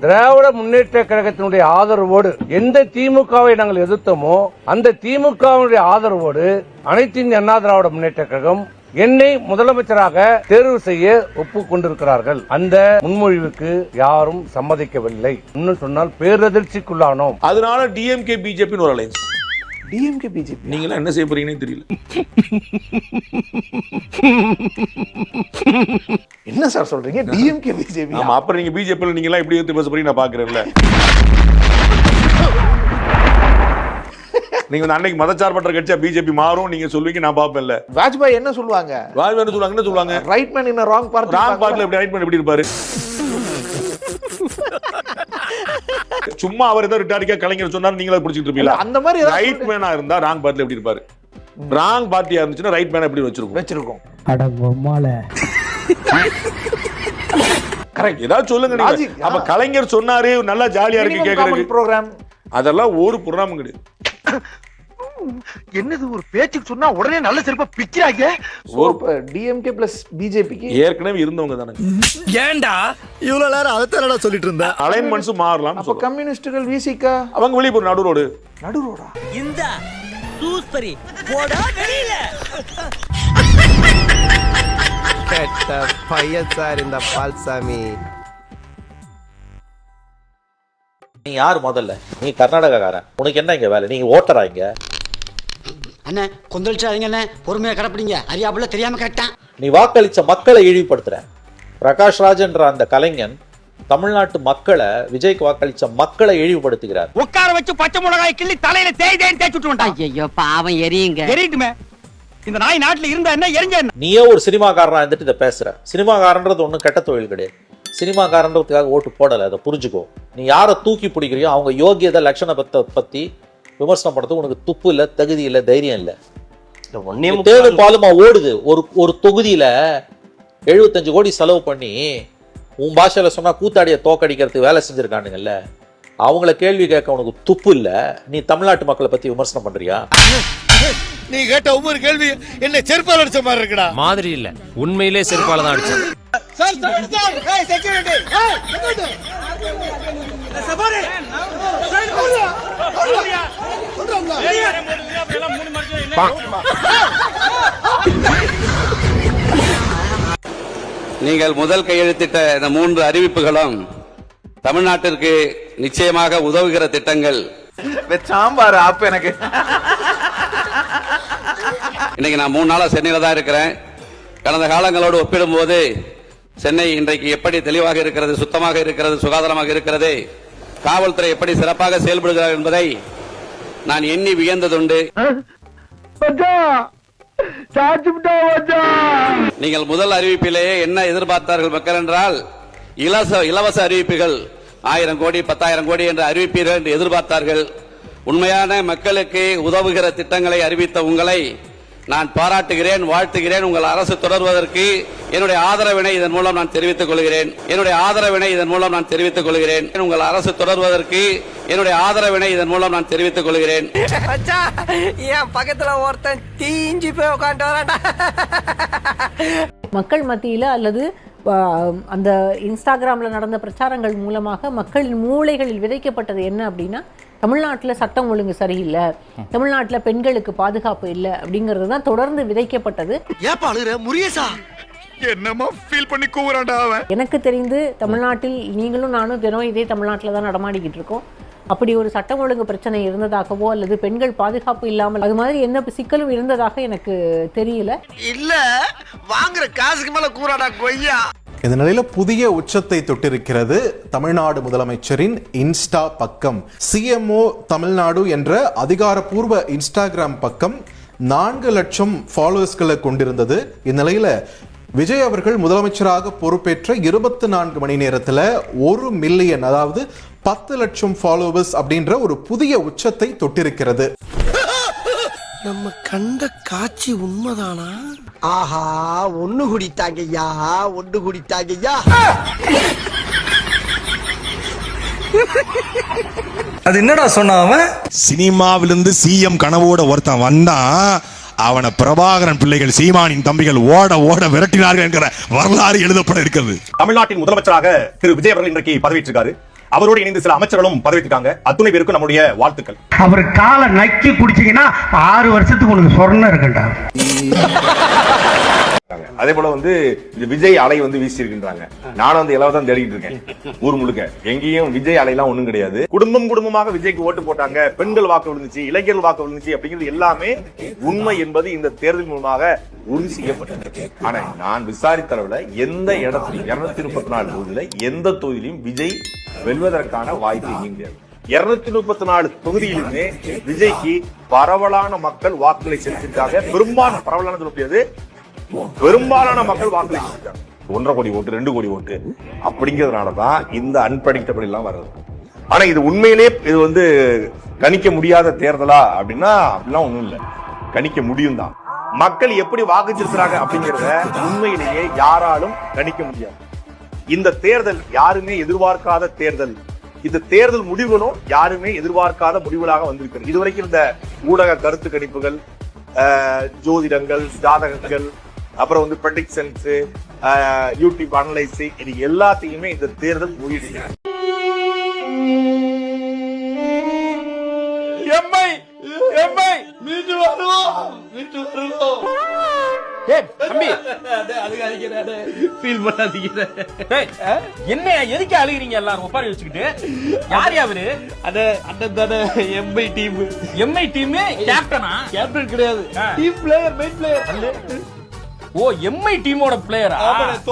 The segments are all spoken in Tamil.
திராவிட முன்னேற்ற கழகத்தினுடைய ஆதரவோடு எந்த திமுகவை நாங்கள் எதிர்த்தோமோ அந்த திமுகவினுடைய ஆதரவோடு அனைத்து இந்திய அண்ணா திராவிட முன்னேற்ற கழகம் என்னை முதலமைச்சராக தேர்வு செய்ய ஒப்புக்கொண்டிருக்கிறார்கள். அந்த முன்மொழிவுக்கு யாரும் சம்மதிக்கவில்லை. இன்னும் சொன்னால் பேரதிர்ச்சிக்குள்ளானோம். அதனால டிஎம்கே பிஜேபி ஒரு அலைன்ஸ். டிஎம்கே பிஜேபி நீங்க என்ன செய்ய போறீங்கன்னு தெரியல. என்ன சார் சொல்றீங்க? DMK BJP. ஆமா, அப்புறம் நீங்க பிஜேபில நீங்க எல்லாம் எப்படி எடுத்து பேச போறீங்க நான் பாக்குறேன்ல. நீங்க அன்னைக்கு மதச்சார்பற்ற கட்சியா பிஜேபி மாறும் நீங்க சொல்லுவீங்க, நான் பாப்பேன்ல. வாஜ்பாய் என்ன சொல்லுவாங்க? வாஜ்பாய் என்ன சொல்லுவாங்க? Right man in wrong party. Wrong பார்ட்டில எப்படி ரைட் மேன் எப்படி இருப்பாரு? சும்மா அவர் ஏதோ ரிட்டாரிக்கா கலைஞர் சொன்னாரு நீங்களே புடிச்சிட்டு இருப்பீங்களா? அந்த மாதிரி ரைட் மேனா இருந்தா ராங் பார்ட்டில எப்படி இருப்பாரு? ராங் பார்ட்டியா இருந்துச்சுன்னா ரைட் மேனா எப்படி வச்சிருக்கோம்? அடங்கம்மால கரெக்ட். ஏதாவது சொல்லுங்க நீங்க. அப்ப கலைஞர் சொன்னாரு நல்லா ஜாலியா இருக்கு கேக்குறது ப்ரோகிராம். அதெல்லாம் ஒரு ப்ரோகிராமும் கிடையாது. என்னது ஒரு பேச்சுக்கு சொன்னா உடனே நல்ல சிறப்பா பிக்கிறாங்க. டிஎம்கே பிளஸ் பிஜேபிக்கு ஏற்கனவே இருந்தவங்க தானே. ஏண்டா இவ்வளவு நேரம் அதை தானடா சொல்லிட்டு இருந்த? அலைன்மெண்ட்ஸ் மாறலாம். அப்ப கம்யூனிஸ்டுகள் விசிகா அவங்க வெளிய போற நடுரோடு. இந்த சூஸ்பரி போடா வெளியில. கெட்ட பையன் சார் இந்த பால்சாமி. நீ யார் முதல்ல? நீ கர்நாடகாக்காரன், உனக்கு என்ன இங்க வேலை? நீங்க ஓட்டரா இங்க? அண்ணே கொந்தளிச்சாதீங்க அண்ணே, பொறுமையா கடப்பிடிங்க. அறியாப்புல தெரியாம கேட்டான். நீ வாக்களிச்ச மக்களை இழிவுபடுத்துற. பிரகாஷ் ராஜ்ன்ற அந்த கலைஞன் தமிழ்நாட்டு மக்களை, விஜய்க்கு வாக்களிச்ச மக்களை இழிவுபடுத்துகிறார். உட்கார வச்சு பச்சை மிளகாய் கிள்ளி தலையில தேய்தேன்னு தேய்ச்சுட்டு வந்தான். ஐயோ பாவம் எரியுங்க. எரியட்டுமே, இந்த நாய் நாட்டுல இருந்தா என்ன எரிஞ்ச என்ன? நீயே ஒரு சினிமாக்காரனா இருந்துட்டு இதை பேசுற. சினிமாக்காரன்றது ஒன்றும் கெட்ட தொழில் கிடையாது. சினிமாக்காரன்றதுக்காக ஓட்டு போடலை, அதை புரிஞ்சுக்கோ. நீ யாரை தூக்கி பிடிக்கிறியோ அவங்க யோகியதை லட்சணத்தை பத்தி விமர்சனம் பண்றதுக்கு உனக்கு துப்பு இல்லை, தகுதி இல்லை, தைரியம் இல்லை. தேர்வு பாலுமா ஓடுது. ஒரு தொகுதியில 75 கோடி செலவு பண்ணி உன் பாஷையில சொன்னா கூத்தாடிய தோக்கடிக்கிறதுக்கு வேலை செஞ்சிருக்கானுங்கல்ல, அவங்கள கேள்வி கேட்க உனக்கு துப்பு இல்ல. நீ தமிழ்நாட்டு மக்களை பத்தி விமர்சனம் பண்றியா? நீ கேட்ட ஒவ்வொரு கேள்வி என்ன செருப்பால அடிச்ச மாதிரி இருக்குடா. மாதிரி இல்ல, உண்மையிலே செருப்பால தான் அடிச்சேன். நீங்கள் முதல் கையெழுத்திட்ட இந்த 3 அறிவிப்புகளும் தமிழ்நாட்டிற்கு நிச்சயமாக உதவுகிற திட்டங்கள். சாம்பார் ஆப் எனக்கு. இன்னைக்கு நான் 3 நாளா சென்னையில தான் இருக்கிறேன். கடந்த காலங்களோடு ஒப்பிடும்போது சென்னை இன்றைக்கு எப்படி தெளிவாக இருக்கிறது, சுத்தமாக இருக்கிறது, சுகாதாரமாக இருக்கிறது, காவல்துறை எப்படி சிறப்பாக செயல்படுகிறார் என்பதை நான் எண்ணி வியந்ததுண்டு. நீங்கள் முதல் அறிவிப்பிலேயே என்ன எதிர்பார்த்தார்கள் மக்கள் என்றால், இலவச அறிவிப்புகள் 1000 கோடி 10,000 கோடி என்று அறிவிப்பீர்கள் என்று எதிர்பார்த்தார்கள். உண்மையான மக்களுக்கு உதவுகிற திட்டங்களை அறிவித்த உங்களை நான் பாராட்டுகிறேன், வாழ்த்துகிறேன். உங்கள் அரசு தொடர்வதற்கு என்னுடைய ஆதரவினை இதன் மூலம் நான் தெரிவித்துக் கொள்கிறேன். உங்கள் அரசு தொடர்வதற்கு என்னுடைய ஆதரவினை இதன் மூலம் நான் தெரிவித்துக் கொள்கிறேன். என் பக்கத்துல ஒருத்தன் தீஞ்சு போய் உட்காந்து வராடா. மக்கள் மத்தியில அல்லது அந்த இன்ஸ்டாகிராமில் நடந்த பிரச்சாரங்கள் மூலமாக மக்களின் மூளைகளில் விதைக்கப்பட்டது என்ன அப்படின்னா, தமிழ்நாட்டில் சட்டம் ஒழுங்கு சரியில்லை, தமிழ்நாட்டில் பெண்களுக்கு பாதுகாப்பு இல்லை அப்படிங்கிறது தான் தொடர்ந்து விதைக்கப்பட்டது. என்னமா ஃபீல் பண்ணி கூவுறான்டா அவன். எனக்கு தெரிந்து தமிழ்நாட்டில் நீங்களும் நானும் தினம் இதே தமிழ்நாட்டில் தான் நடமாடிக்கிட்டு இருக்கோம். அப்படி ஒரு சட்டம் ஒழுங்கு பிரச்சனை இருந்ததாகவோ அல்லது பெண்கள் பாதுகாப்பு இல்லாமல் அது மாதிரி எந்த சிக்கலும் இருந்ததாக எனக்கு தெரியல. இல்ல வாங்குற காசுக்கு மேல கூறாடா கொய்யா. இந்த நிலையில புதிய உச்சத்தை தொட்டிருக்கிறது தமிழ்நாடு முதலமைச்சரின் இன்ஸ்டா பக்கம். சிஎம்ஓ தமிழ்நாடு என்ற அதிகாரப்பூர்வ இன்ஸ்டாகிராம் பக்கம் 4 லட்சம் ஃபாலோவர்ஸ்களை கொண்டிருந்தது. இந்நிலையில விஜய் அவர்கள் முதலமைச்சராக பொறுப்பேற்ற 24 மணி நேரத்தில் 1 மில்லியன், அதாவது 10 லட்சம் ஃபாலோவர்ஸ் அப்படின்ற ஒரு புதிய உச்சத்தை தொட்டிருக்கிறது. நம்ம கண்ட காட்சி உண்மைதானா? ஆஹா, ஒண்ணு குடித்தாங்கய்யா. அது என்னடா சொன்ன அவன்? சினிமாவிலிருந்து சிஎம் கனவோட ஒருத்தன் வந்தான், அவனை பிரபாகரன் பிள்ளைகள் சீமானின் தம்பிகள் ஓட ஓட விரட்டினார்கள் என்கிற வரலாறு எழுதப்பட இருக்கிறது. தமிழ்நாட்டின் முதலமைச்சராக திரு விஜய் அவர்கள் இன்றைக்கு பதவியேற்றிருக்காரு. அவரோடு இணைந்து சில அமைச்சர்களும் பதவியேற்றாங்க. அத்துணை பேருக்கும் நம்முடைய வாழ்த்துக்கள். அவர் காலை நக்கி குடிச்சீங்கன்னா 6 வருஷத்துக்கு உங்களுக்கு சொர்ணம் இருக்குண்டா. அதே போல வந்து இந்த விஜய் அலை வந்து வீசி இருக்கின்றாங்க. நானும் வந்து எல்லாம் தான் தேடிட்டு இருக்கேன் ஊர் முழுக்க. எங்கேயும் விஜய் அலைலாம் ஒண்ணும் கிடையாது. குடும்பமாக விஜய்க்கு ஓட்டு போட்டாங்க, பெண்கள் வாக்கு விழுந்துச்சு, இளைஞர்கள் வாக்கு விழுந்துச்சு அப்படிங்கிறது எல்லாமே உண்மை என்பது இந்த தேர்தல் மூலமாக உறுதி செய்யப்பட்டது. ஆனா நான் விசாரித்த அளவுல எந்த இடத்திலும் 234 தொகுதியில எந்த தொகுதியிலும் விஜய் வெல்வதற்கான வாய்ப்பு எங்கேயும் கிடையாது. 234 தொகுதியிலுமே விஜய்க்கு பரவலான மக்கள் வாக்குகளை செலுத்திருக்காங்க. பரவலான சொல்ல முடியாது, பெரும்பாலான மக்கள் வாக்களிச்சிருக்காங்க. 1.5 கோடி ஓட்டு, 2 கோடி ஓட்டு அப்படிங்கிறதுனாலதான் இந்த அன்பிரடிக்டபிள் எல்லாம் வருது. ஆனா இது உண்மையிலே இது வந்து கணிக்க முடியாத தேர்தலா அப்படின்னா அப்படிலாம் ஒண்ணும் இல்ல, கணிக்க முடியும் தான். மக்கள் எப்படி வாக்களிச்சிருக்கிறாங்க அப்படிங்கறத உண்மையிலேயே யாராலும் கணிக்க முடியாது. இந்த தேர்தல் யாருமே எதிர்பார்க்காத தேர்தல். இந்த தேர்தல் முடிவுகளும் யாருமே எதிர்பார்க்காத முடிவுகளாக வந்திருக்கிறது. இதுவரைக்கும் இந்த ஊடக கருத்து கணிப்புகள், ஜோதிடங்கள், ஜாதகங்கள், அப்புறம் வந்து ப்ரெடிக்ஷன்ஸ், யூடியூப் அனலைசிங், இது எல்லாத்தையுமே இந்த தேர்தல் மூடிடுச்சு. என்ன எதுக்கு அழுகிறீங்க எல்லாரும் ஒப்பாரி வச்சுக்கிட்டு? யார் அவரு? எம்ஐ டீம் கேப்டனா? கேப்டன் கிடையாது, டீம் பிளேயர், மெயின் பிளேயர். ஓ, எம்ஐ டீமோட பிளேயரா?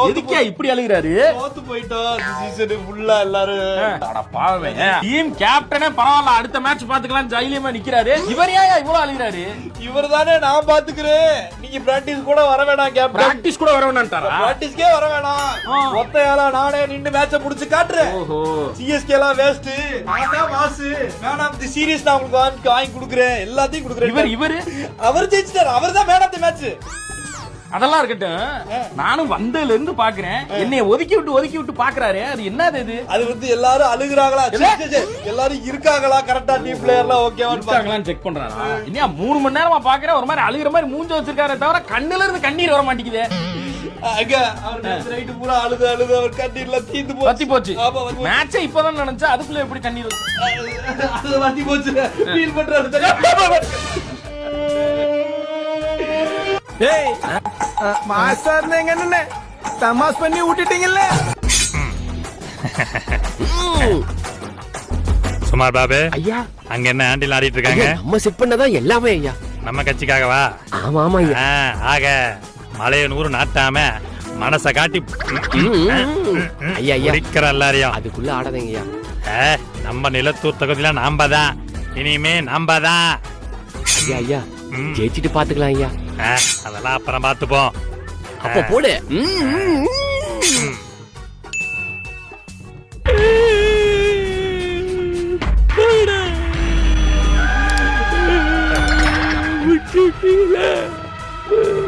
எதுக்கே இப்படி அழுகிறாரு? தோத்து போயிட்டோம் சீசன் ஃபுல்லா எல்லாரும். அட பாவமே, டீம் கேப்டனே பரவாயில்ல, அடுத்த மேட்ச் பாத்துக்கலாம் தைரியமா நிக்கிறாரு. இவர் ஏன் இவ்வளவு அழுகிறாரு? இவர் தானே நான் பாத்துக்கிறேன், நீங்க பிராக்டிஸ் கூட வர வேணாம். கேப்டன் பிராக்டிஸ் கூட வர வேணாம்ட்டாரா? பிராக்டிஸ்க்கே வர வேணாம், ஒத்தையால நானே நின்னு மேட்ச புடிச்சு காட்டுறேன். ஓஹோ, சிஎஸ்கே எல்லாம் வேஸ்ட், நான் தான் mass, man of the series நான் உங்களுக்கு வாங்கி கொடுக்குறேன், எல்லாத்தையும் கொடுக்குறேன். இவர் அவர் ஜெயிச்சிட்டாரு, அவர் தான் மேன் ஆஃப் தி மேட்ச். அதெல்லாம் இருக்கட்டும், நானும் வந்ததுல இருந்து பாக்குறேன், என்னைய ஒதுக்கி விட்டு பாக்குறாரு. அது என்னது இது? அது வந்து எல்லாரும் அழுகுறாங்களா, எல்லாரும் இருக்காங்களா, கரெக்டா டீம் பிளேயர்லாம் ஓகேவா இருக்காங்களான்னு செக் பண்றாரா? இன்னும் 3 மணி நேரமா பாக்குறேன், ஒரு மாதிரி அழுகுற மாதிரி மூஞ்ச வச்சிருக்காரே தவிர கண்ணுல இருந்து கண்ணீர் வர மாட்டேங்குது. பூரா அழுது அவர் கண்ணீர்ல தீந்து வத்தி போச்சு. மேட்சே இப்பதான் நினைச்சா அதுக்குள்ள எப்படி கண்ணீர் வத்தி போச்சு ஃபீல் பண்றாரு. மாஸ்டர் நீங்க என்ன தமாஸ் பண்ணி விட்டுட்டீங்கல்ல? சுமார் பாபு ஐயா, அங்க என்ன ஆண்டில் ஆடிட்டு இருக்காங்க? நம்ம செட் பண்ணதான் எல்லாமே ஐயா. நம்ம கட்சிக்காகவா? ஆமா ஆமா ஐயா. ஆக மலைய 100 நாட்டாம மனச காட்டி ஐயா ஐயா இருக்கிற எல்லாரையும் அதுக்குள்ள ஆடாதீங்க ஐயா. நம்ம நிலத்தூர் தொகுதியில நாம்பதான், இனிமே நாம்பதான். ஐயா ஐயா, ஜெயிச்சிட்டு பாத்துக்கலாம் ஐயா. அதெல்லாம் அப்புறம் பாத்துப்போம். அப்ப போடு.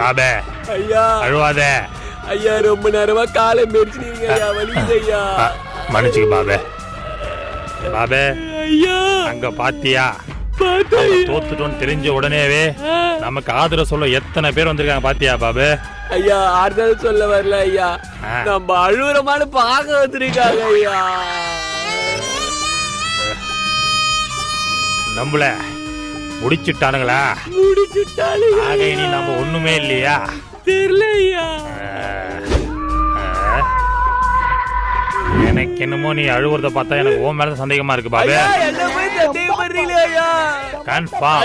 பாபே ஐயா அழுவாத ஐயா, ரொம்ப நேரமா காலை மெரிச்சினீங்க ஐயா, வலிக்குது ஐயா. மன்னிச்சுக்க பாபே. பாபே ஐயா, அங்க பாத்தியா, தோத்துட்டோன்னு தெரிஞ்ச உடனேவே நமக்கு ஆதரவு சொல்ல எத்தனை பேர் வந்திருக்காங்க பாத்தியா பாபு? ஐயா ஆறுதல் சொல்ல வரல ஐயா, நம்ம அழுகுறமான பார்க்க வந்திருக்காங்க ஐயா. நம்மள முடிச்சுட்டானுங்களா? ஆக இனி நம்ம ஒண்ணுமே இல்லையா? தெரியல ஐயா. எனக்கு என்னமோ நீ அழுவுறத பார்த்தா எனக்கு ஓ மேல சந்தேகமா இருக்கு பாபு. கன்ஃபார்ம்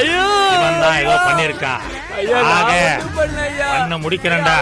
இவன் தான் ஏதோ பண்ணிருக்கான். ஆக பண்ண முடிக்கிறேன்டா.